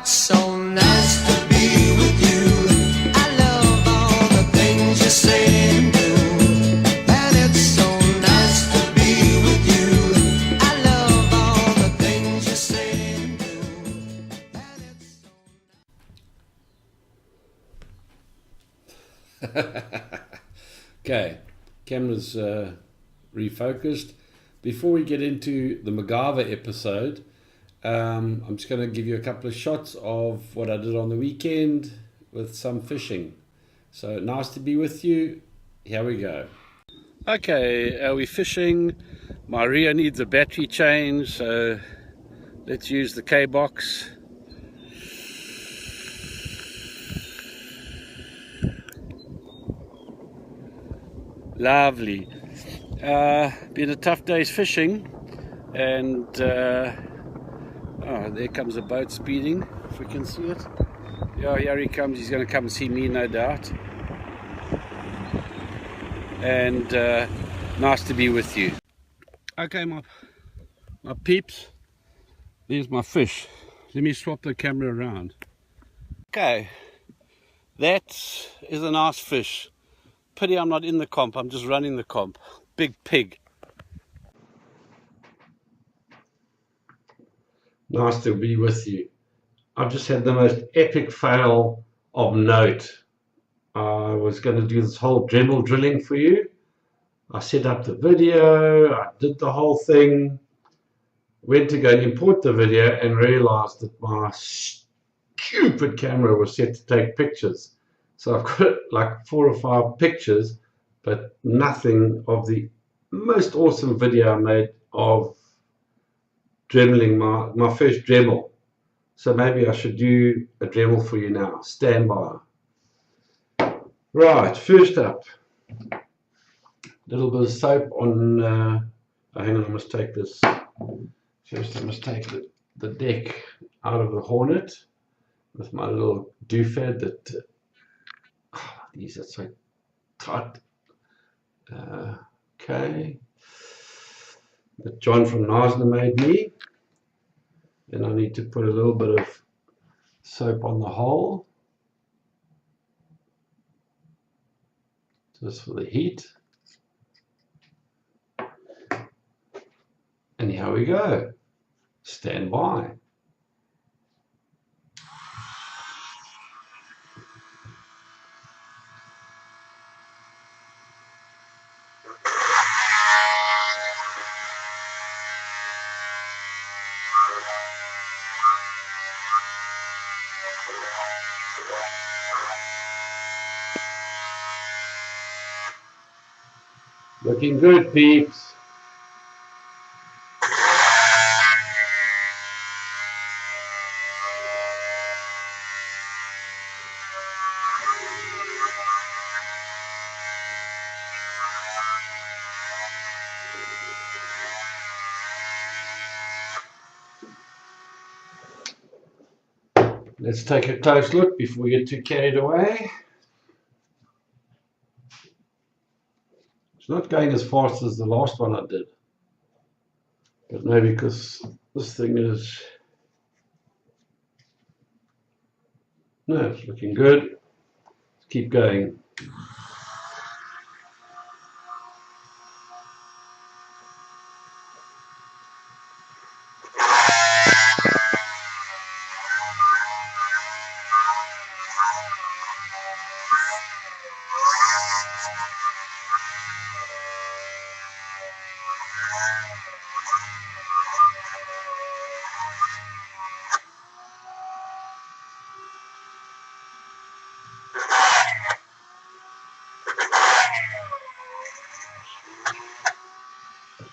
it's so nice to be with you. I love all the things you say and do. And it's so nice to be with you. I love all the things you say and do. And it's so Okay, camera's refocused. Before we get into the Magava episode, I'm just going to give you a couple of shots of what I did on the weekend with some fishing. So nice to be with you. Here we go. Okay, we're fishing. My reel needs a battery change, so let's use the K-box. Lovely. Been a tough day's fishing, and oh, there comes a boat speeding, if we can see it. Yeah, here he comes. He's going to come and see me, no doubt. And nice to be with you. Okay, my peeps, there's my fish. Let me swap the camera around. Okay, that is a nice fish. Pity I'm not in the comp, I'm just running the comp. Big pig. Nice to be with you. I've just had the most epic fail of note. I was going to do this whole Dremel drilling for you. I set up the video, I did the whole thing, went to go and import the video and realized that my stupid camera was set to take pictures. So I've got like 4 or 5 pictures, but nothing of the most awesome video I made of dremeling my first Dremel. So maybe I should do a Dremel for you now. Stand by. Right, first up, a little bit of soap on, hang on, I must take this. First I must take the deck out of the Hornet with my little doofad that, these are so tight. Okay, that John from Nasna made me. Then I need to put a little bit of soap on the hole, just for the heat. And here we go. Stand by. Looking good, peeps. Let's take a close look before we get too carried away. It's not going as fast as the last one I did, but maybe because this thing is, no, it's looking good. Let's keep going.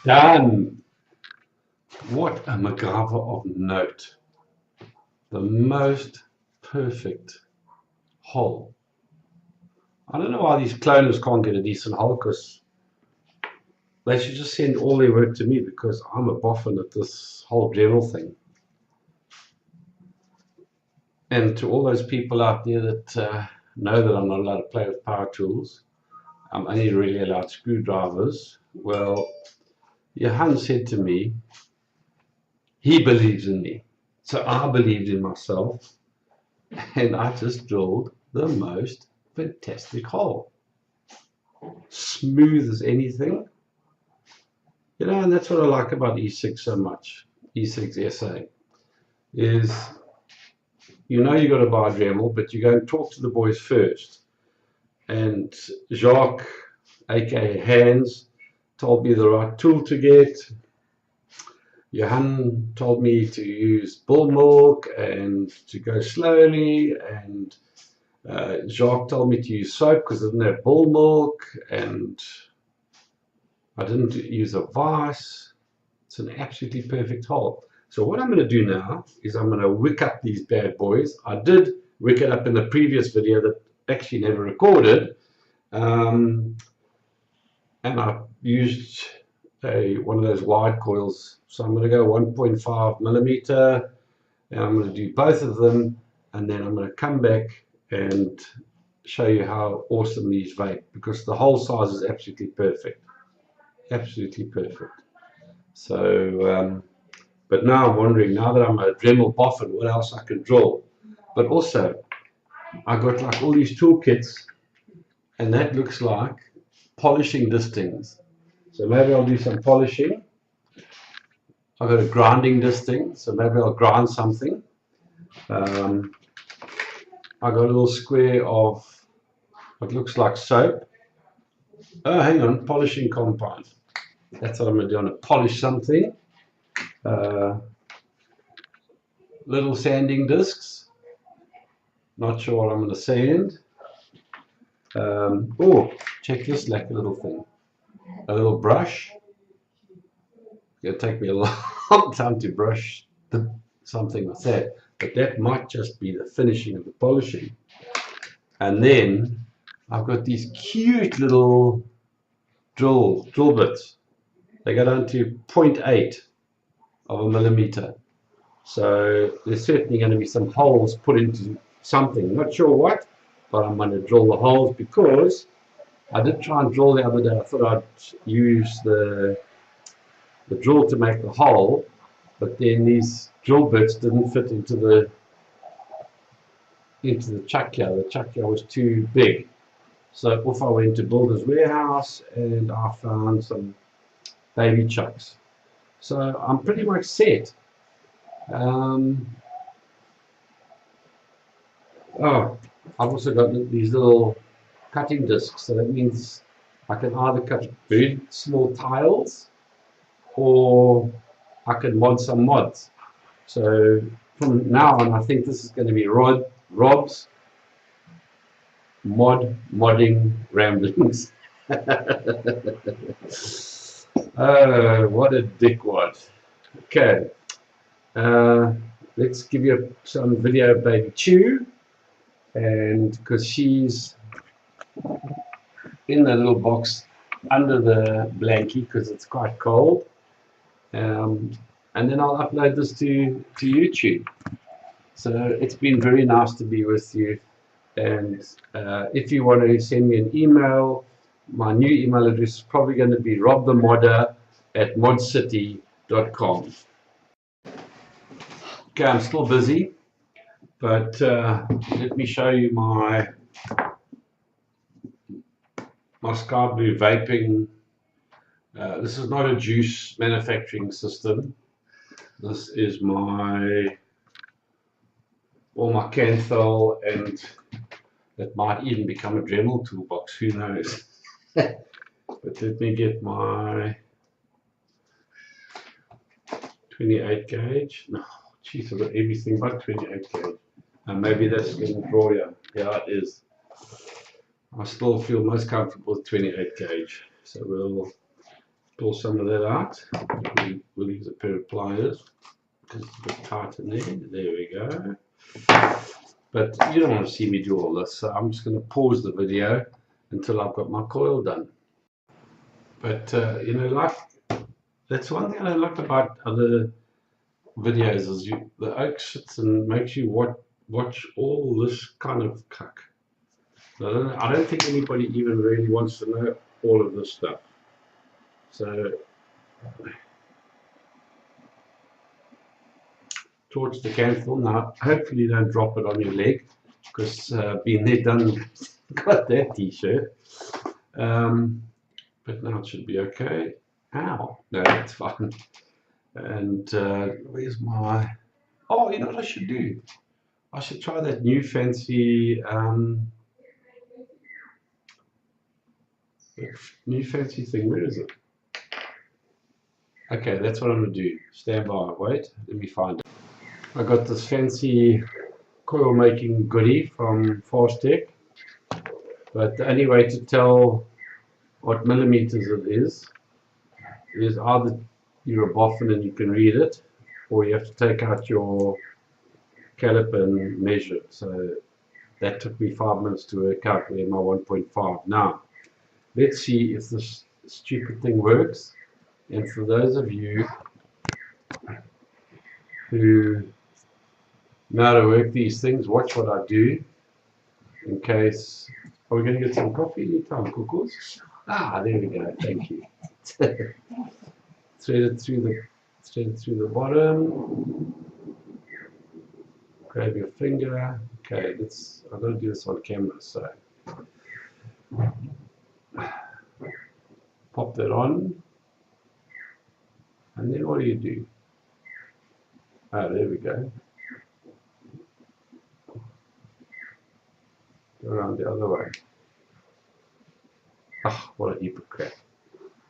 Done. What a Magava of note. The most perfect hole. I don't know why these cloners can't get a decent hole, because they should just send all their work to me, because I'm a boffin at this whole Dremel thing. And to all those people out there that know that I'm not allowed to play with power tools, I'm only really allowed screwdrivers. Well, Johan said to me, he believes in me. So I believed in myself, and I just drilled the most fantastic hole. Smooth as anything. You know, and that's what I like about E6 so much. E6 SA is, you know, you got to buy a Dremel, but you go and talk to the boys first. And Jacques, aka Hans, told me the right tool to get. Johan told me to use bull milk and to go slowly, and Jacques told me to use soap because I didn't have bull milk, and I didn't use a vise. It's an absolutely perfect hole. So what I'm going to do now is I'm going to wick up these bad boys. I did wick it up in the previous video that actually never recorded, and I used one of those wide coils. So I'm going to go 1.5 millimeter, and I'm going to do both of them, and then I'm going to come back and show you how awesome these vape, because the hole size is absolutely perfect. Absolutely perfect. So, but now I'm wondering, now that I'm a Dremel boffin, what else I can drill. But also, I got like all these toolkits, and that looks like polishing this things. So maybe I'll do some polishing. I've got a grinding this thing, so maybe I'll grind something. I got a little square of what looks like soap. Oh, hang on, polishing compound. That's what I'm going to do. I'm going to polish something. Little sanding discs. Not sure what I'm going to sand. Oh, check this like a little thing. A little brush. It'll take me a long time to brush something with that. But that might just be the finishing of the polishing. And then I've got these cute little drill bits. They go down to 0.8 of a millimeter. So there's certainly going to be some holes put into something. Not sure what, but I'm going to drill the holes because I did try and drill the other day. I thought I'd use the drill to make the hole, but then these drill bits didn't fit into the chuckyard. The chuckyard was too big. So off I went to Builder's Warehouse and I found some baby chucks. So I'm pretty much set. Oh, I've also got these little cutting discs, so that means I can either cut very small tiles or I can mod some mods. So from now on, I think this is going to be Rob's modding ramblings. Oh, what a dickwad. Okay, let's give you some video of Baby Chew, and because she's in the little box under the blankie because it's quite cold, and then I'll upload this to YouTube. So it's been very nice to be with you, and if you want to send me an email, my new email address is probably going to be robthemodder@modcity.com. Okay, I'm still busy, but let me show you my Sky Blue vaping. This is not a juice manufacturing system. This is all my Canthal, and it might even become a Dremel toolbox, who knows. But let me get my 28 gauge. No, geez, I've got everything but 28 gauge. And maybe that's in the drawer. Yeah, it is. I still feel most comfortable with 28 gauge. So we'll pull some of that out. We'll use a pair of pliers because it's a bit tight in there. There we go. But you don't want to see me do all this, so I'm just going to pause the video until I've got my coil done. But you know, like, that's one thing I like about other videos is the oak sits and makes you watch all this kind of cuck. I don't think anybody even really wants to know all of this stuff. So torch the candle. Now, hopefully you don't drop it on your leg, because been there, done, got that t-shirt. But now it should be okay. Ow, no, that's fine. And where's my, oh, you know what I should do? I should try that new fancy thing. Where is it? Okay, that's what I'm gonna do. Stand by, wait, let me find it. I got this fancy coil making goodie from Fastech, but the only way to tell what millimeters it is either you're a boffin and you can read it, or you have to take out your caliper and measure it. So that took me 5 minutes to work out where my 1.5. Now, let's see if this stupid thing works. And for those of you who know how to work these things, watch what I do in case. Are we going to get some coffee anytime, cuckoos? Ah, there we go. Thank you. Thread it through the bottom. Grab your finger. Okay, I'm going to do this on camera, so pop that on. And then what do? Oh, there we go. Go around the other way. Oh, what a heap of crap.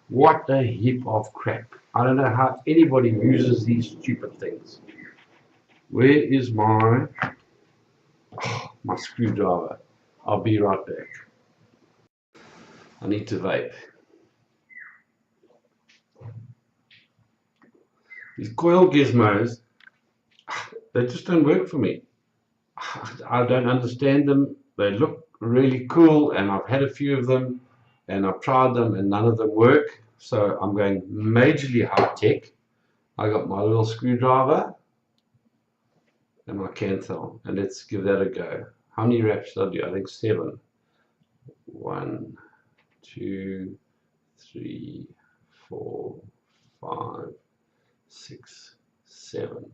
What a heap of crap. I don't know how anybody uses these stupid things. Where is my screwdriver? I'll be right back. I need to vape. These coil gizmos, they just don't work for me. I don't understand them. They look really cool, and I've had a few of them, and I've tried them, and none of them work. So I'm going majorly high tech. I got my little screwdriver and my Canthal, and let's give that a go. How many reps did I do? I think 7. 1, 2, 3, 4, 5, 6, 7.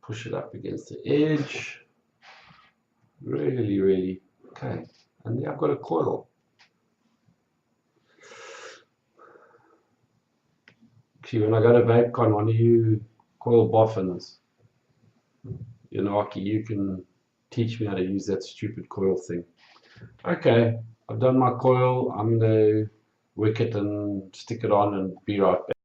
Push it up against the edge. Really, okay. And then I've got a coil. See, when I go to VapeCon, one of you coil boffins, you know, Aki, you can teach me how to use that stupid coil thing. Okay, I've done my coil. I'm going to wick it and stick it on and be right back.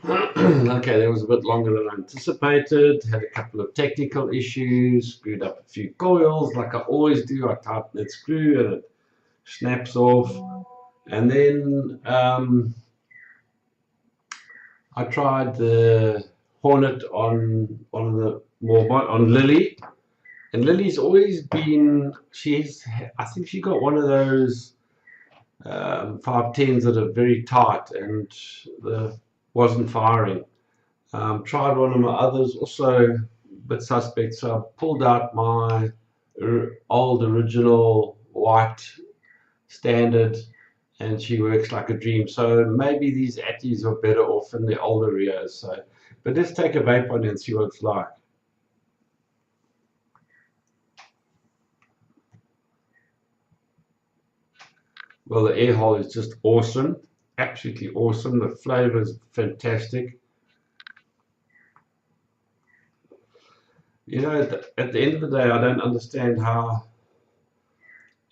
Okay, that was a bit longer than I anticipated. Had a couple of technical issues, screwed up a few coils like I always do. I tighten that screw and it snaps off. And then I tried the Hornet on one of the on Lily. And Lily's always been, I think she got one of those 510s that are very tight and wasn't firing. Tried one of my others, also a bit suspect, so I pulled out my old original white standard, and she works like a dream. So maybe these Atties are better off in the older Rios. So, but let's take a vape on it and see what it's like. Well, the air hole is just awesome, absolutely awesome. The flavor is fantastic. You know, at the end of the day, I don't understand how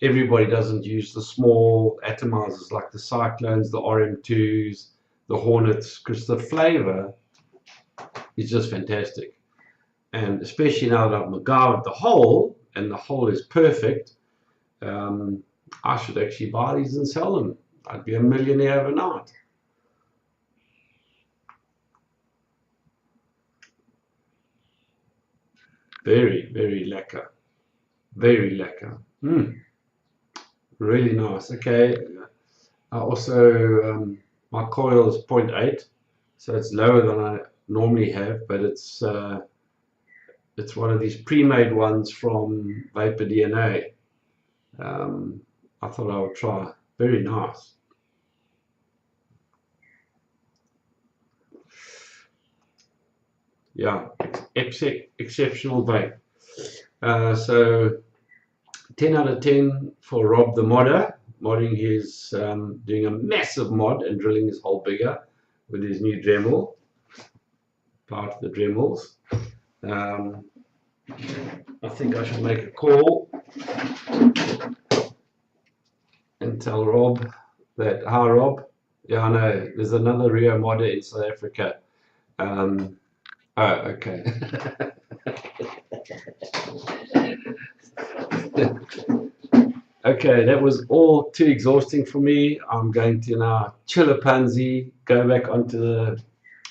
everybody doesn't use the small atomizers like the Cyclones, the RM2s, the Hornets, because the flavor is just fantastic. And especially now that I've MacGyvered the hole, and the hole is perfect, I should actually buy these and sell them. I'd be a millionaire overnight. Very lekker. Very lekker. Really nice. Okay. I also, my coil is 0.8, so it's lower than I normally have, but it's one of these pre-made ones from Vapor DNA. I thought I would try. Very nice. Yeah, exceptional vape. So 10 out of 10 for Rob the modder. Modding his, doing a massive mod and drilling his hole bigger with his new Dremel, part of the Dremels. I think I should make a call and tell Rob that, hi Rob, yeah I know, there's another Rio modder in South Africa. Oh, okay. Okay, that was all too exhausting for me. I'm going to now chill a pansy, go back onto the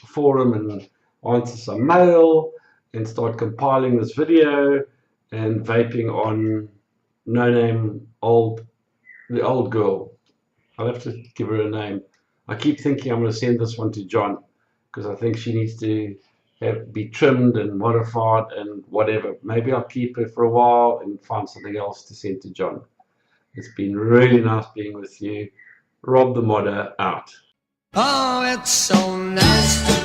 forum and answer some mail and start compiling this video and vaping on no name the old girl. I'll have to give her a name. I keep thinking I'm going to send this one to John because I think she needs to be trimmed and modified and whatever. Maybe I'll keep her for a while and find something else to send to John. It's been really nice being with you. Rob the modder out. Oh, it's so nice to